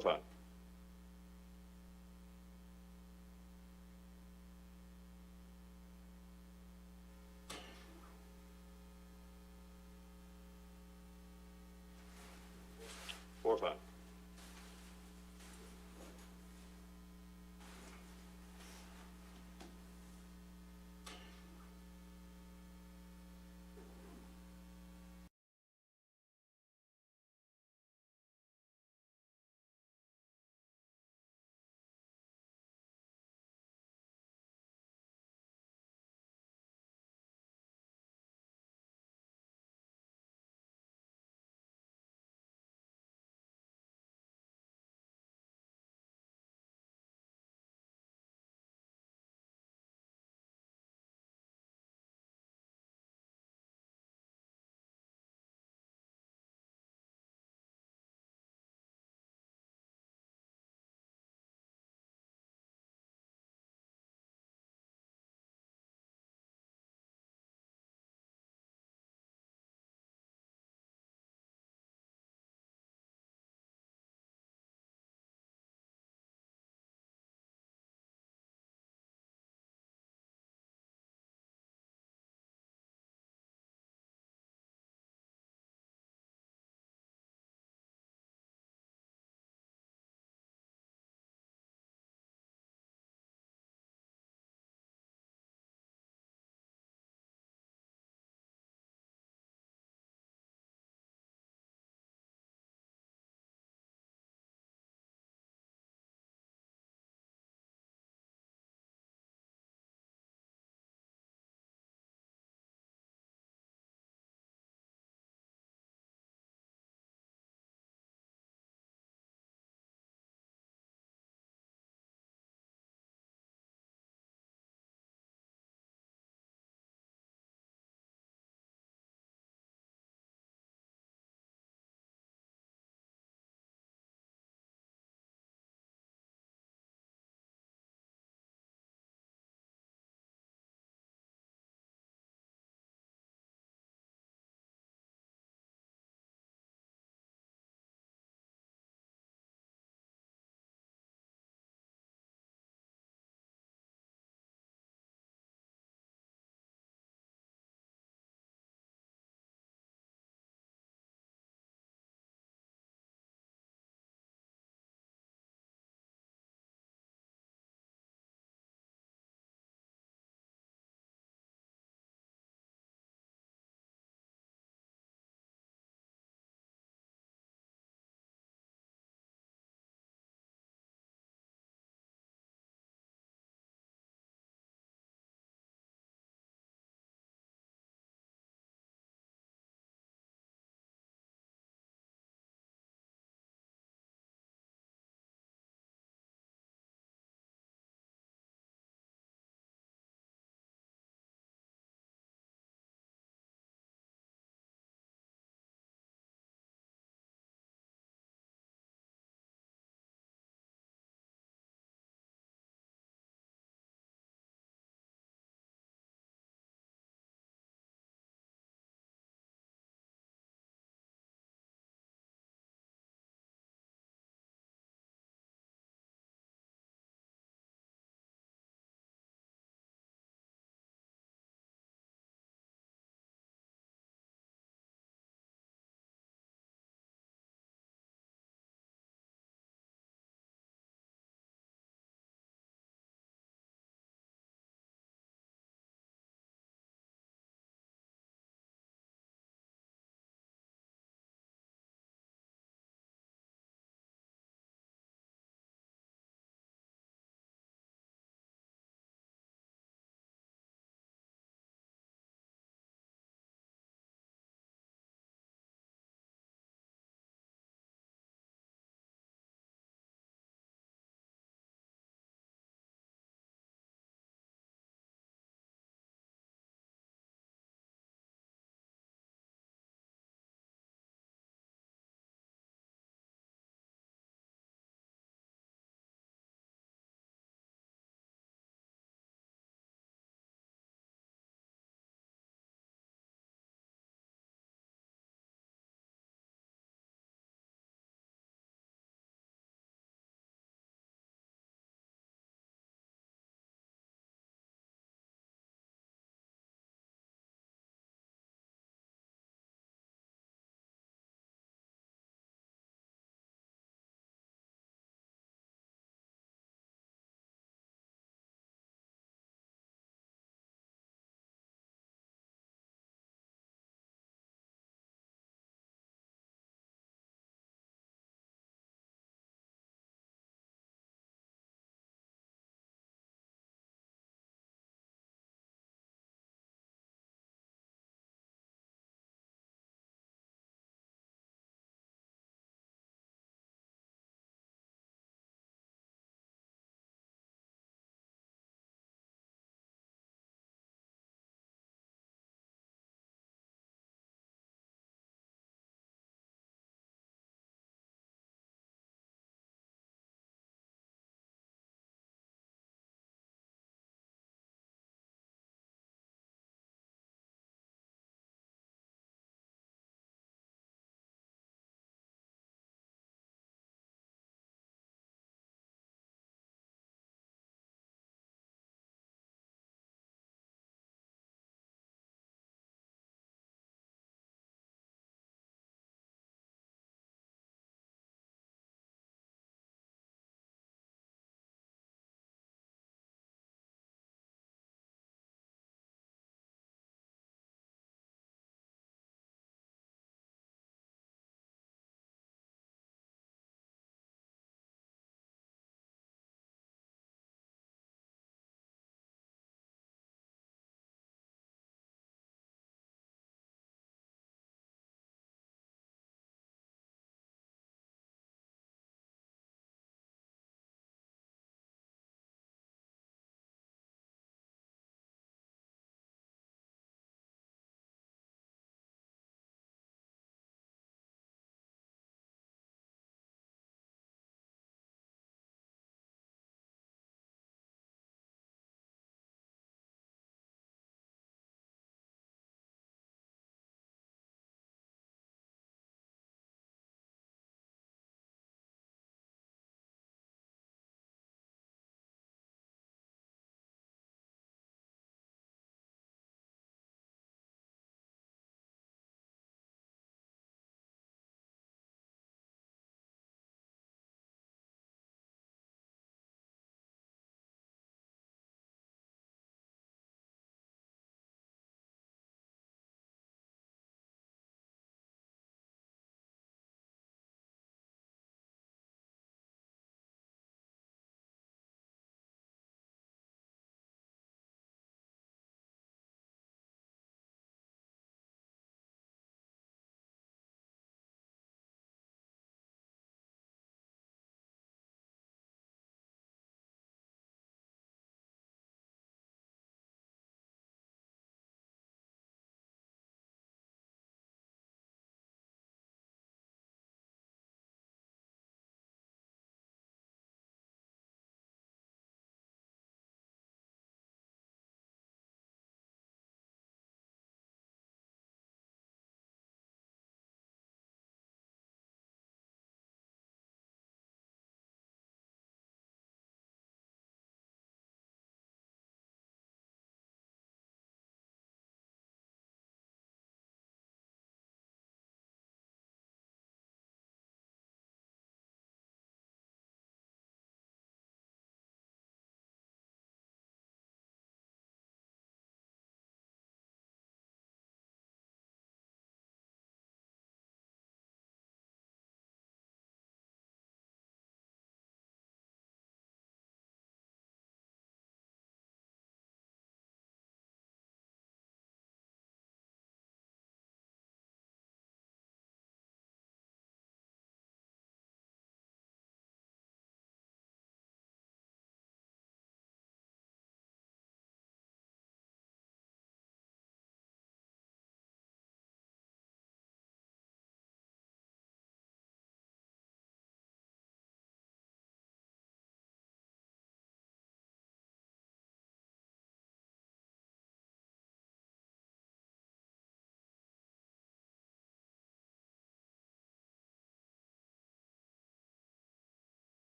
5. Four, 5.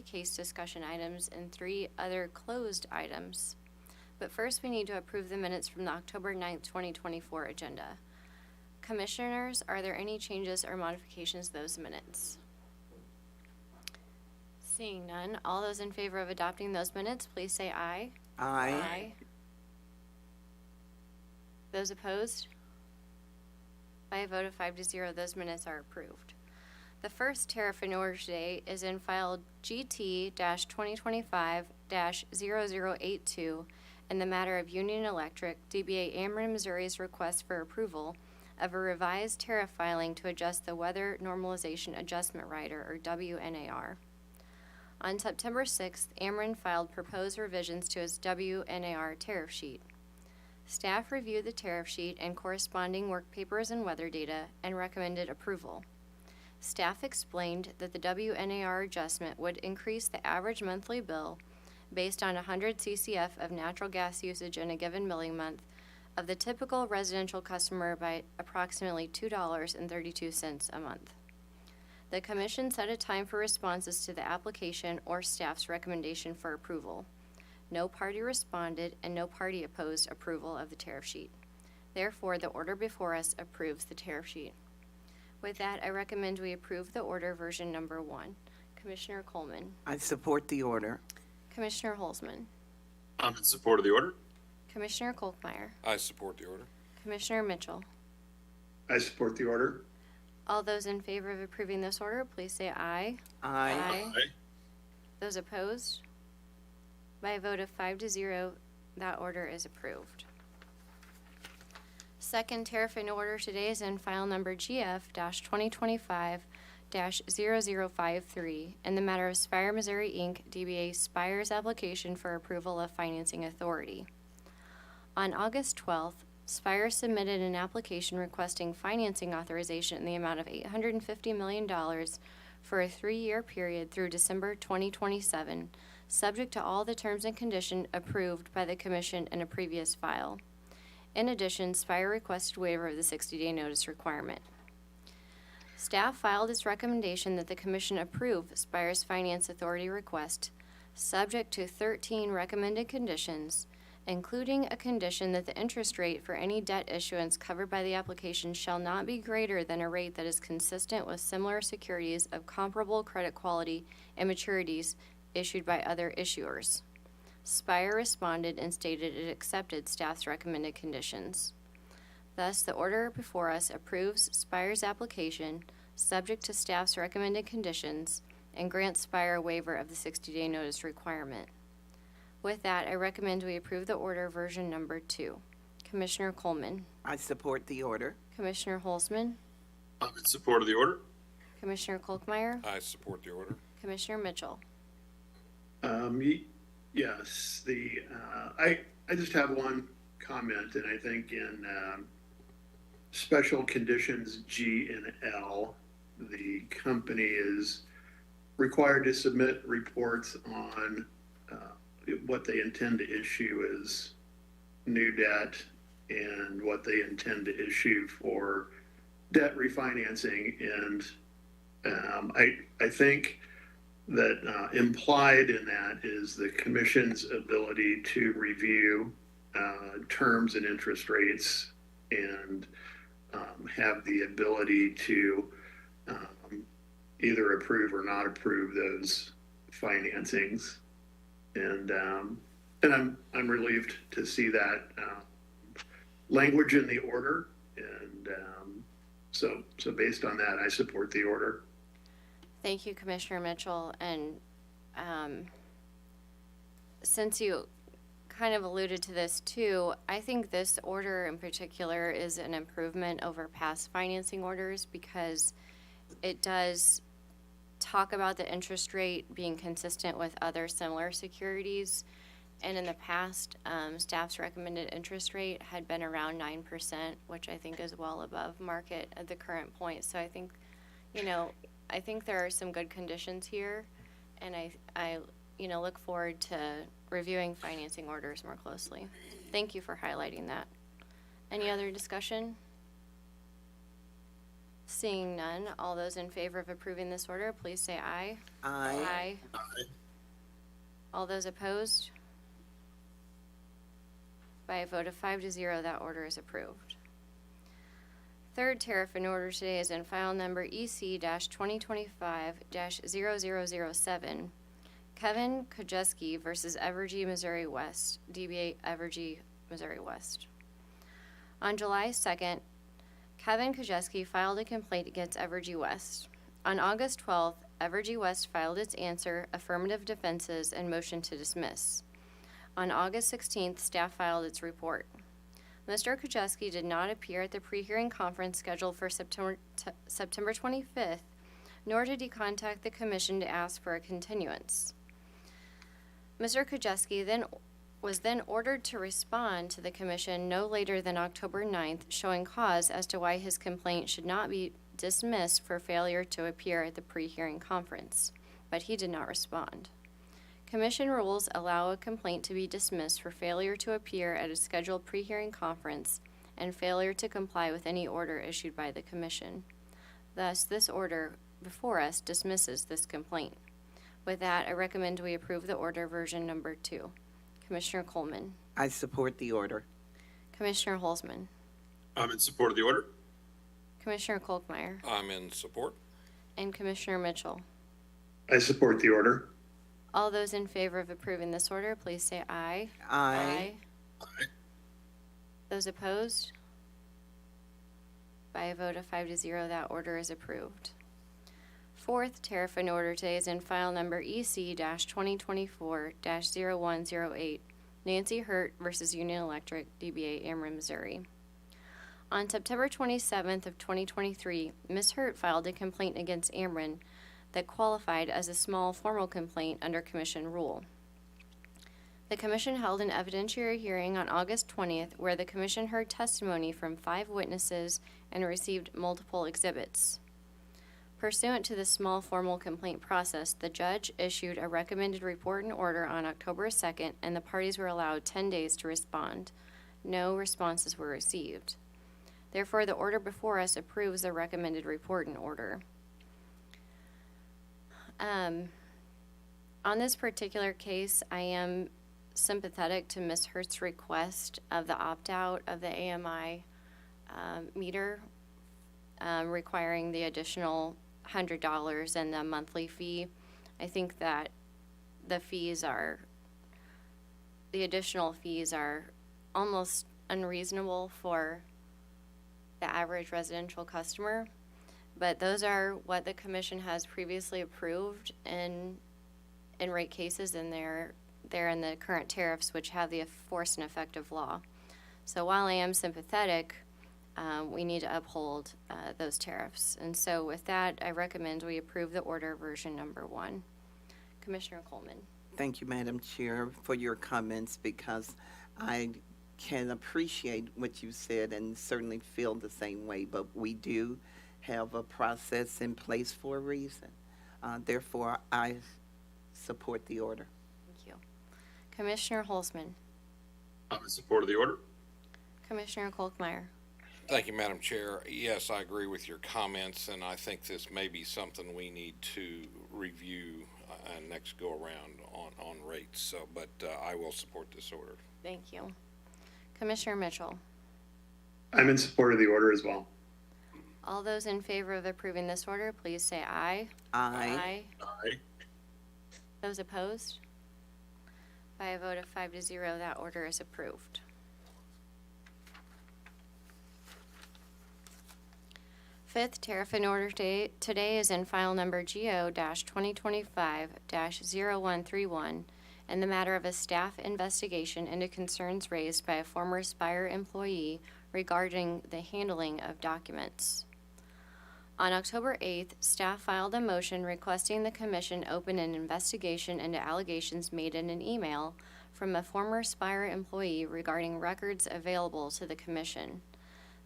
case discussion items and 3 other closed items. But first, we need to approve the minutes from the October 9th, 2024 agenda. Commissioners, are there any changes or modifications to those minutes? Seeing none, all those in favor of adopting those minutes, please say aye. Aye. Those opposed? By a vote of 5-0, those minutes are approved. The first tariff in order today is in file GT-2025-0082 in the matter of Union Electric, DBA Ameren, Missouri's request for approval of a revised tariff filing to adjust the Weather Normalization Adjustment Rider, or WNAR. On September 6th, Ameren filed proposed revisions to its WNAR tariff sheet. Staff reviewed the tariff sheet and corresponding work papers and weather data and recommended approval. Staff explained that the WNAR adjustment would increase the average monthly bill based on 100 CCF of natural gas usage in a given billing month of the typical residential customer by approximately $2.32 a month. The Commission set a time for responses to the application or staff's recommendation for approval. No party responded and no party opposed approval of the tariff sheet. Therefore, the order before us approves the tariff sheet. With that, I recommend we approve the order version number 1. Commissioner Coleman. I support the order. Commissioner Holzman. I'm in support of the order. Commissioner Kolkmeyer. I support the order. Commissioner Mitchell. I support the order. All those in favor of approving this order, please say aye. Aye. Those opposed? By a vote of 5-0, that order is approved. Second tariff in order today is in file number GF-2025-0053 in the matter of Spire, Missouri, Inc., DBA Spire's application for approval of financing authority. On August 12th, Spire submitted an application requesting financing authorization in the amount of $850 million for a 3-year period through December 2027, subject to all the terms and conditions approved by the Commission in a previous file. In addition, Spire requested waiver of the 60-day notice requirement. Staff filed its recommendation that the Commission approve Spire's finance authority request, subject to 13 recommended conditions, including a condition that the interest rate for any debt issuance covered by the application shall not be greater than a rate that is consistent with similar securities of comparable credit quality and maturities issued by other issuers. Spire responded and stated it accepted staff's recommended conditions. Thus, the order before us approves Spire's application, subject to staff's recommended conditions, and grants Spire a waiver of the 60-day notice requirement. With that, I recommend we approve the order version number 2. Commissioner Coleman. I support the order. Commissioner Holzman. I'm in support of the order. Commissioner Kolkmeyer. I support the order. Commissioner Mitchell. Yes, I just have one comment, and I think in special conditions G and L, the company is required to submit reports on what they intend to issue as new debt and what they intend to issue for debt refinancing. And I think that implied in that is the Commission's ability to review terms and interest rates and have the ability to either approve or not approve those financings. And I'm relieved to see that language in the order. And so based on that, I support the order. Thank you, Commissioner Mitchell. And since you kind of alluded to this too, I think this order in particular is an improvement over past financing orders because it does talk about the interest rate being consistent with other similar securities. And in the past, staff's recommended interest rate had been around 9%, which I think is well above market at the current point. So I think, I think there are some good conditions here, and I look forward to reviewing financing orders more closely. Thank you for highlighting that. Any other discussion? Seeing none, all those in favor of approving this order, please say aye. Aye. Aye. All those opposed? By a vote of 5-0, that order is approved. Third tariff in order today is in file number EC-2025-0007, Kevin Kojeski versus Evergy, Missouri West, DBA Evergy, Missouri West. On July 2nd, Kevin Kojeski filed a complaint against Evergy West. On August 12th, Evergy West filed its answer, affirmative defenses, and motion to dismiss. On August 16th, staff filed its report. Mr. Kojeski did not appear at the pre-hearing conference scheduled for September 25th, nor did he contact the commission to ask for a continuance. Mr. Kojeski was then ordered to respond to the commission no later than October 9th, showing cause as to why his complaint should not be dismissed for failure to appear at the pre-hearing conference, but he did not respond. Commission rules allow a complaint to be dismissed for failure to appear at a scheduled pre-hearing conference and failure to comply with any order issued by the commission. Thus, this order before us dismisses this complaint. With that, I recommend we approve the order version number 2. Commissioner Coleman. I support the order. Commissioner Holzman. I'm in support of the order. Commissioner Kolkmeyer. I'm in support. And Commissioner Mitchell. I support the order. All those in favor of approving this order, please say aye. Aye. Aye. Those opposed? By a vote of 5-0, that order is approved. Fourth tariff in order today is in file number EC-2024-0108, Nancy Hurt versus Union Electric, DBA Ameren, Missouri. On September 27th of 2023, Ms. Hurt filed a complaint against Ameren that qualified as a small formal complaint under commission rule. The commission held an evidentiary hearing on August 20th where the commission heard testimony from 5 witnesses and received multiple exhibits. Pursuant to the small formal complaint process, the judge issued a recommended report and order on October 2nd, and the parties were allowed 10 days to respond. No responses were received. Therefore, the order before us approves the recommended report and order. On this particular case, I am sympathetic to Ms. Hurt's request of the opt-out of the AMI meter, requiring the additional $100 and the monthly fee. I think that the additional fees are almost unreasonable for the average residential customer, but those are what the commission has previously approved in rate cases, and they're in the current tariffs, which have the force and effect of law. So while I am sympathetic, we need to uphold those tariffs. And so with that, I recommend we approve the order version number 1. Commissioner Coleman. Thank you, Madam Chair, for your comments, because I can appreciate what you said and certainly feel the same way, but we do have a process in place for a reason. Therefore, I support the order. Thank you. Commissioner Holzman. I'm in support of the order. Commissioner Kolkmeyer. Thank you, Madam Chair. Yes, I agree with your comments, and I think this may be something we need to review next go around on rates. So, but I will support this order. Thank you. Commissioner Mitchell. I'm in support of the order as well. All those in favor of approving this order, please say aye. Aye. Aye. Those opposed? By a vote of 5-0, that order is approved. Fifth tariff in order today is in file number GO-2025-0131 in the matter of a staff investigation into concerns raised by a former Spire employee regarding the handling of documents. On October 8th, staff filed a motion requesting the commission open an investigation into allegations made in an email from a former Spire employee regarding records available to the commission.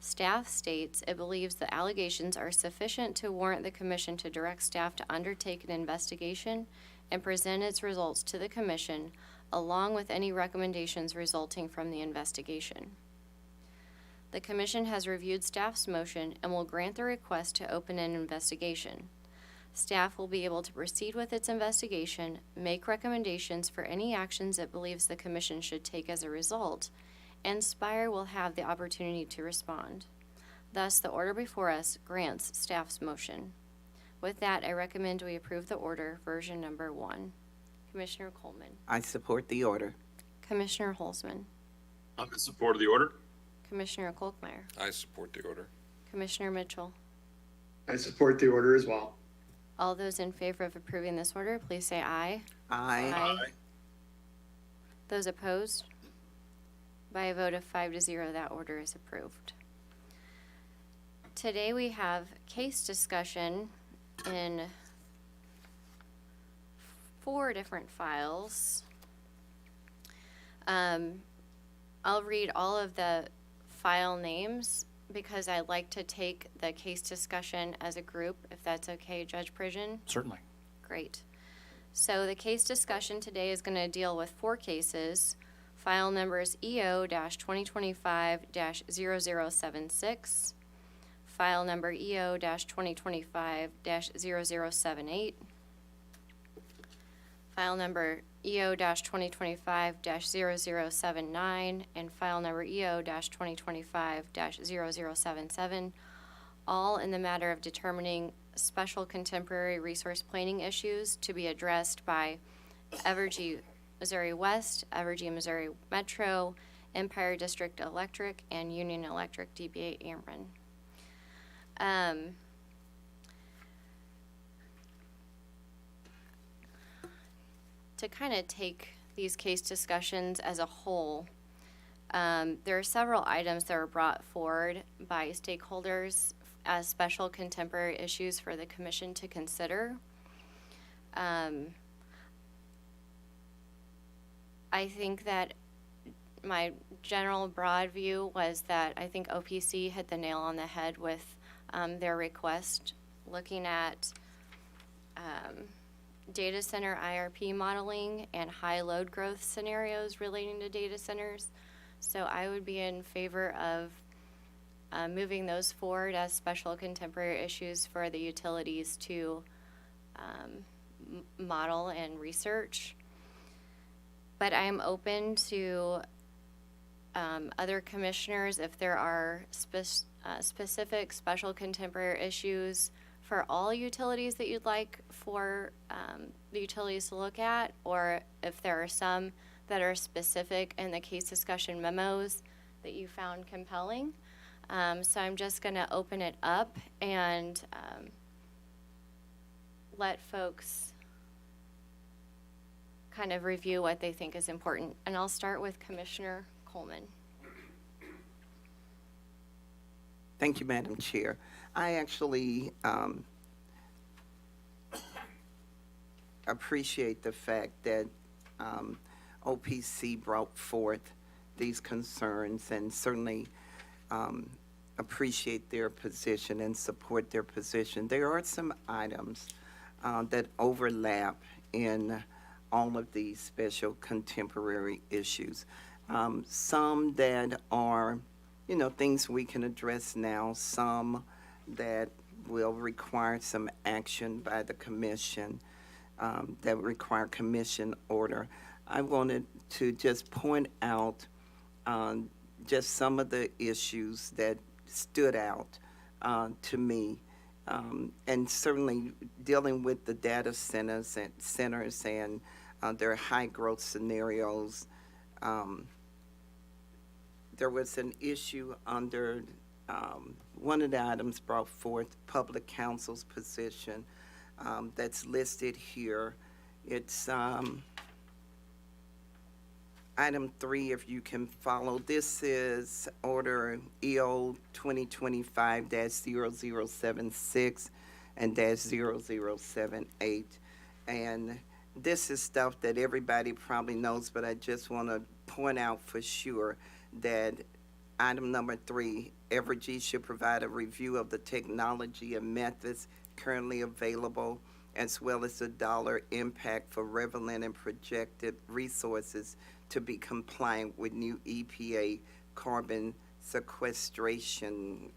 Staff states it believes the allegations are sufficient to warrant the commission to direct staff to undertake an investigation and present its results to the commission, along with any recommendations resulting from the investigation. The commission has reviewed staff's motion and will grant the request to open an investigation. Staff will be able to proceed with its investigation, make recommendations for any actions it believes the commission should take as a result, and Spire will have the opportunity to respond. Thus, the order before us grants staff's motion. With that, I recommend we approve the order, version number 1. Commissioner Coleman. I support the order. Commissioner Holzman. I'm in support of the order. Commissioner Kolkmeyer. I support the order. Commissioner Mitchell. I support the order as well. All those in favor of approving this order, please say aye. Aye. Aye. Those opposed? By a vote of 5-0, that order is approved. Today we have case discussion in 4 different files. I'll read all of the file names because I like to take the case discussion as a group, if that's okay, Judge Pridgeon? Certainly. Great. So the case discussion today is going to deal with 4 cases. File numbers EO-2025-0076, file number EO-2025-0078, file number EO-2025-0079, and file number EO-2025-0077, all in the matter of determining special contemporary resource planning issues to be addressed by Evergy Missouri West, Evergy Missouri Metro, Empire District Electric, and Union Electric DBA Ameren. To kind of take these case discussions as a whole, there are several items that were brought forward by stakeholders as special contemporary issues for the commission to consider. I think that my general broad view was that I think OPC hit the nail on the head with their request, looking at data center IRP modeling and high load growth scenarios relating to data centers. So I would be in favor of moving those forward as special contemporary issues for the utilities to model and research. But I am open to other commissioners if there are specific special contemporary issues for all utilities that you'd like for the utilities to look at, or if there are some that are specific in the case discussion memos that you found compelling. So I'm just going to open it up and let folks kind of review what they think is important. And I'll start with Commissioner Coleman. Thank you, Madam Chair. I actually appreciate the fact that OPC brought forth these concerns, and certainly appreciate their position and support their position. There are some items that overlap in all of these special contemporary issues. Some that are, things we can address now, some that will require some action by the commission, that require commission order. I wanted to just point out just some of the issues that stood out to me, and certainly dealing with the data centers and their high growth scenarios. There was an issue under one of the items brought forth, public counsel's position, that's listed here. It's item 3, if you can follow. This is order EO 2025-0076 and -0078. And this is stuff that everybody probably knows, but I just want to point out for sure that item number 3, Evergy should provide a review of the technology and methods currently available, as well as the dollar impact for relevant and projected resources to be compliant with new EPA carbon sequestration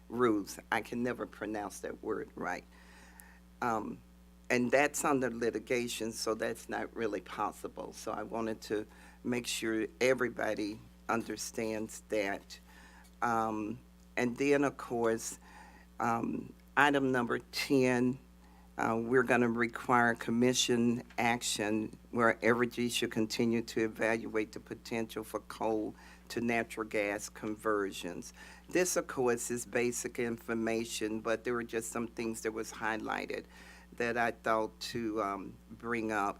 rules. I can never pronounce that word right. And that's under litigation, so that's not really possible. So I wanted to make sure everybody understands that. And then, of course, item number 10, we're going to require commission action where Evergy should continue to evaluate the potential for coal to natural gas conversions. This, of course, is basic information, but there were just some things that was highlighted that I thought to bring up.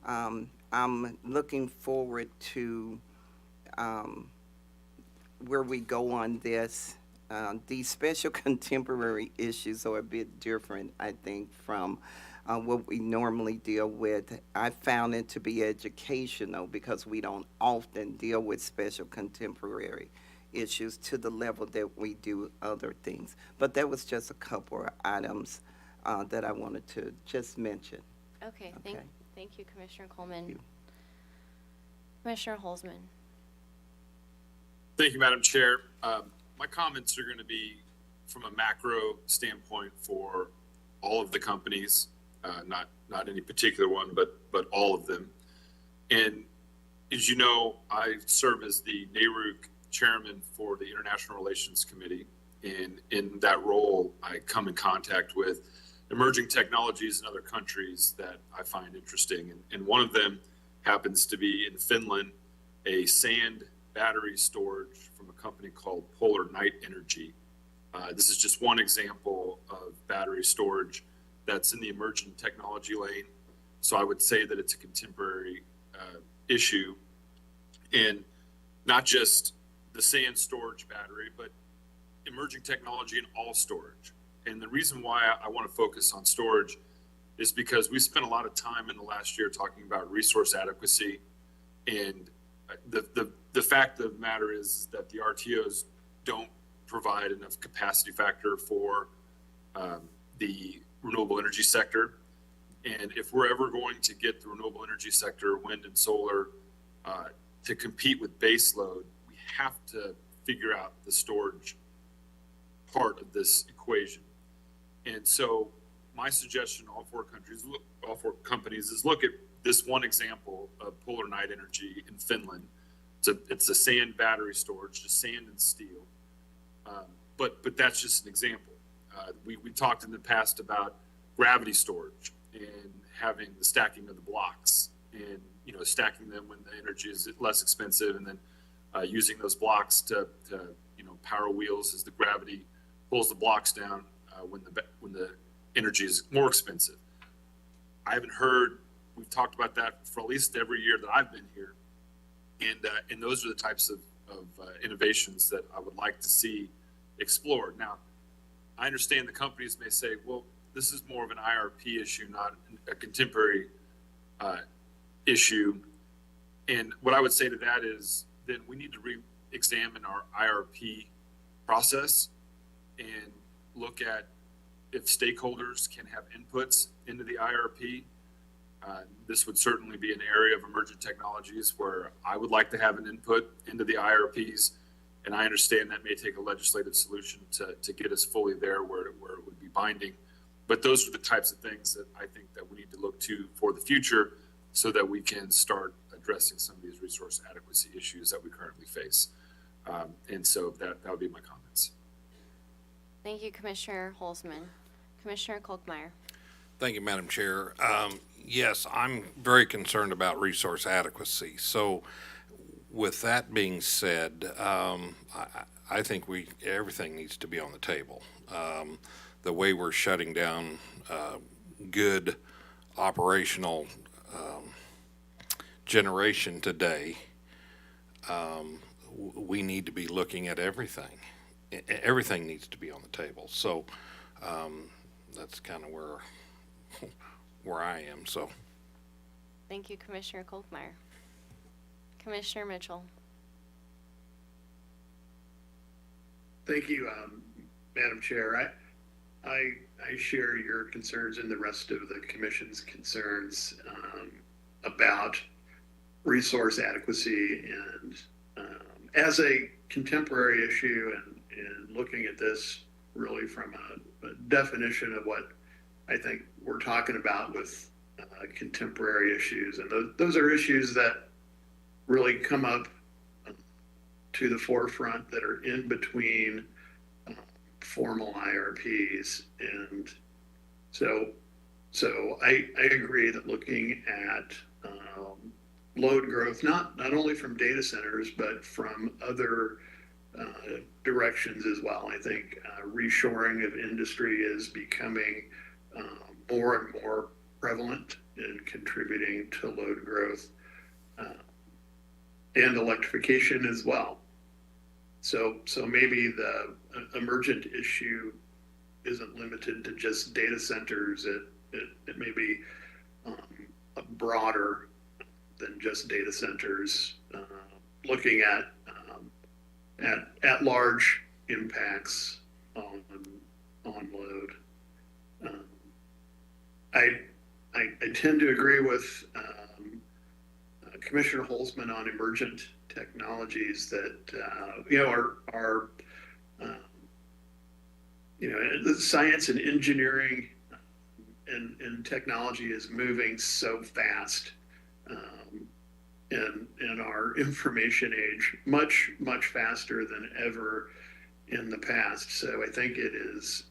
I'm looking forward to where we go on this. These special contemporary issues are a bit different, I think, from what we normally deal with. I found it to be educational because we don't often deal with special contemporary issues to the level that we do other things. But that was just a couple of items that I wanted to just mention. Okay, Okay. thank you, Commissioner Coleman. Thank you. Commissioner Holzman. Thank you, Madam Chair. My comments are going to be from a macro standpoint for all of the companies, not any particular one, but all of them. And as you know, I serve as the NARUC chairman for the International Relations Committee. And in that role, I come in contact with emerging technologies in other countries that I find interesting. And one of them happens to be in Finland, a sand battery storage from a company called Polar Night Energy. This is just one example of battery storage that's in the emerging technology lane. So I would say that it's a contemporary issue, and not just the sand storage battery, but emerging technology in all storage. And the reason why I want to focus on storage is because we spent a lot of time in the last year talking about resource adequacy, and the fact of the matter is that the RTOs don't provide enough capacity factor for the renewable energy sector. And if we're ever going to get the renewable energy sector, wind and solar, to compete with baseload, we have to figure out the storage part of this equation. And so my suggestion to all four companies is look at this one example of Polar Night Energy in Finland. It's a sand battery storage, just sand and steel. But that's just an example. We talked in the past about gravity storage and having the stacking of the blocks, and stacking them when the energy is less expensive, and then using those blocks to power wheels as the gravity pulls the blocks down when the energy is more expensive. I haven't heard. We've talked about that for at least every year that I've been here, and those are the types of innovations that I would like to see explored. Now, I understand the companies may say, well, this is more of an IRP issue, not a contemporary issue. And what I would say to that is then we need to re-examine our IRP process and look at if stakeholders can have inputs into the IRP. This would certainly be an area of emerging technologies where I would like to have an input into the IRPs. And I understand that may take a legislative solution to get us fully there where it would be binding. But those are the types of things that I think that we need to look to for the future so that we can start addressing some of these resource adequacy issues that we currently face. And so that would be my comments. Thank you, Commissioner Holzman. Commissioner Kolkmeyer. Thank you, Madam Chair. Yes, I'm very concerned about resource adequacy. So with that being said, I think everything needs to be on the table. The way we're shutting down good operational generation today, we need to be looking at everything. Everything needs to be on the table. So that's kind of where I am. So Thank you, Commissioner Kolkmeyer. Commissioner Mitchell. Thank you, Madam Chair. I share your concerns and the rest of the commission's concerns about resource adequacy, and as a contemporary issue, and looking at this really from a definition of what I think we're talking about with contemporary issues. And those are issues that really come up to the forefront that are in between formal IRPs. And so I agree that looking at load growth, not only from data centers, but from other directions as well. I think reshoring of industry is becoming more and more prevalent in contributing to load growth, and electrification as well. So maybe the emergent issue isn't limited to just data centers. It may be broader than just data centers, looking at large impacts on load. I tend to agree with Commissioner Holzman on emergent technologies that are the science and engineering and technology is moving so fast in our information age, much faster than ever in the past. So I think it is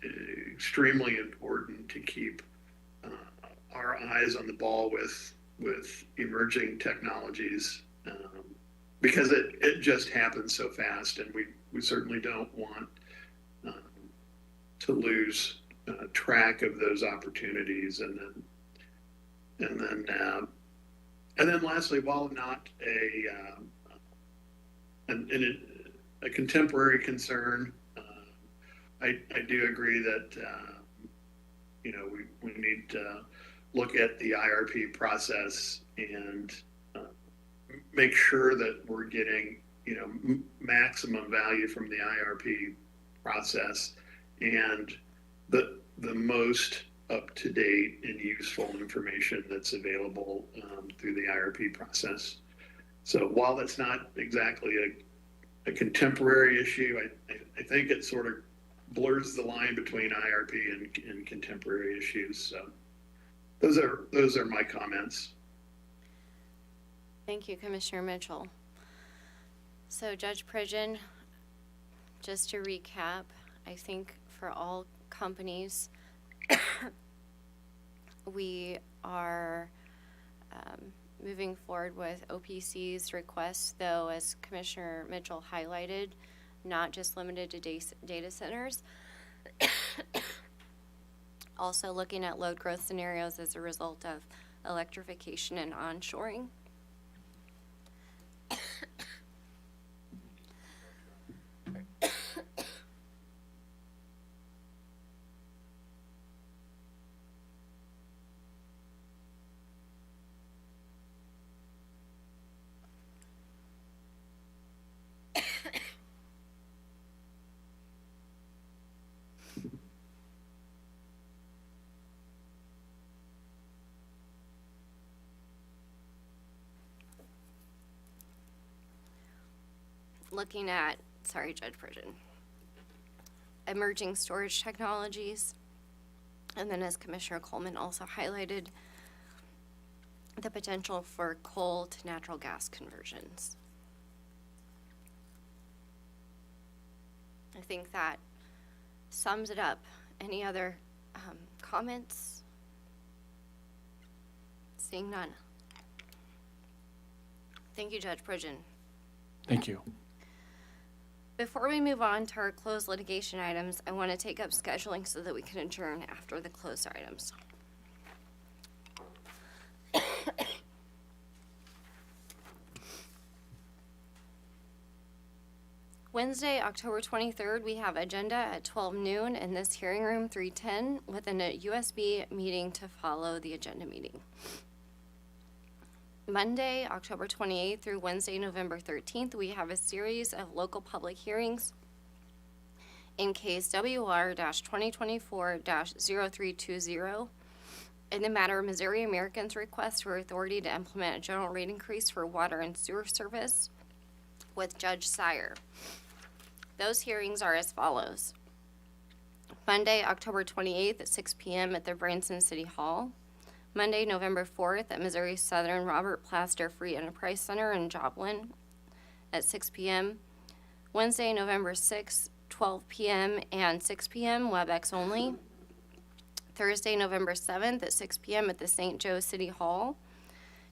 extremely important to keep our eyes on the ball with emerging technologies, because it just happens so fast, and we certainly don't want to lose track of those opportunities. And then lastly, while not a contemporary concern, I do agree that we need to look at the IRP process and make sure that we're getting maximum value from the IRP process and the most up-to-date and useful information that's available through the IRP process. So while that's not exactly a contemporary issue, I think it sort of blurs the line between IRP and contemporary issues. So those are my comments. Thank you, Commissioner Mitchell. So Judge Pridgeon, just to recap, I think for all companies, we are moving forward with OPC's request, though, as Commissioner Mitchell highlighted, not just limited to data centers. Also looking at load growth scenarios as a result of electrification and onshoring. Looking at, Judge Pridgeon, emerging storage technologies, and then as Commissioner Coleman also highlighted, the potential for coal to natural gas conversions. I think that sums it up. Any other comments? Seeing none. Thank you, Judge Pridgeon. Thank you. Before we move on to our closed litigation items, I want to take up scheduling so that we can adjourn after the closed items. Wednesday, October 23rd, we have agenda at 12 noon in this hearing room 310 with a USB meeting to follow the agenda meeting. Monday, October 28th through Wednesday, November 13th, we have a series of local public hearings in case WR-2024-0320 in the matter of Missouri Americans' request for authority to implement a general rate increase for water and sewer service with Judge Sire. Those hearings are as follows. Monday, October 28th at 6 p.m. at the Branson City Hall. Monday, November 4th at Missouri Southern Robert Plaster Free Enterprise Center in Joplin at 6 p.m. Wednesday, November 6th, 12 p.m. and 6 p.m. WebEx only. Thursday, November 7th at 6 p.m. at the St. Joe City Hall.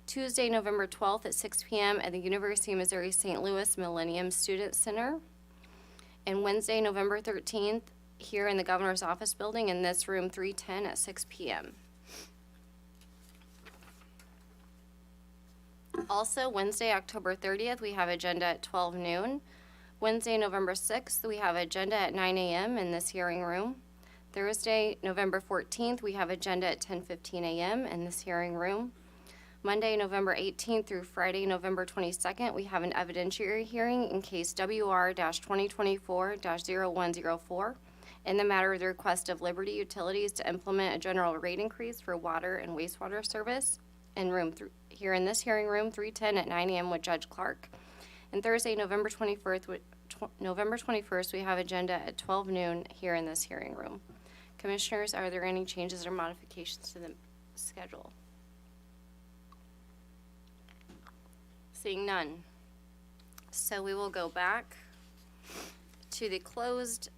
Tuesday, November 12th at 6 p.m. at the University of Missouri St. Louis Millennium Student Center. And Wednesday, November 13th, here in the Governor's Office Building in this room 310 at 6 p.m. Also, Wednesday, October 30th, we have agenda at 12 noon. Wednesday, November 6th, we have agenda at 9 a.m. in this hearing room. Thursday, November 14th, we have agenda at 10:15 a.m. in this hearing room. Monday, November 18th through Friday, November 22nd, we have an evidentiary hearing in case WR-2024-0104 in the matter of the request of Liberty Utilities to implement a general rate increase for water and wastewater service in here in this hearing room 310 at 9 a.m. with Judge Clark. And Thursday, November 21st, we have agenda at 12 noon here in this hearing room. Commissioners, are there any changes or modifications to the schedule? Seeing none. So we will go back to the closed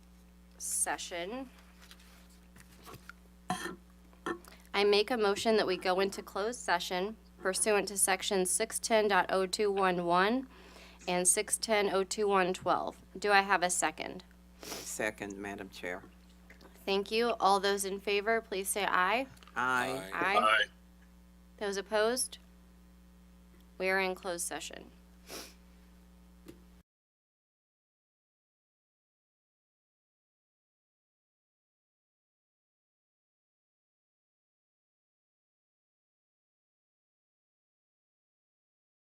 session. I make a motion that we go into closed session pursuant to section 610.0211 and 610.02112. Do I have a second? Second, Madam Chair. Thank you. All those in favor, please say aye. Aye. Aye. Those opposed? We are in closed session.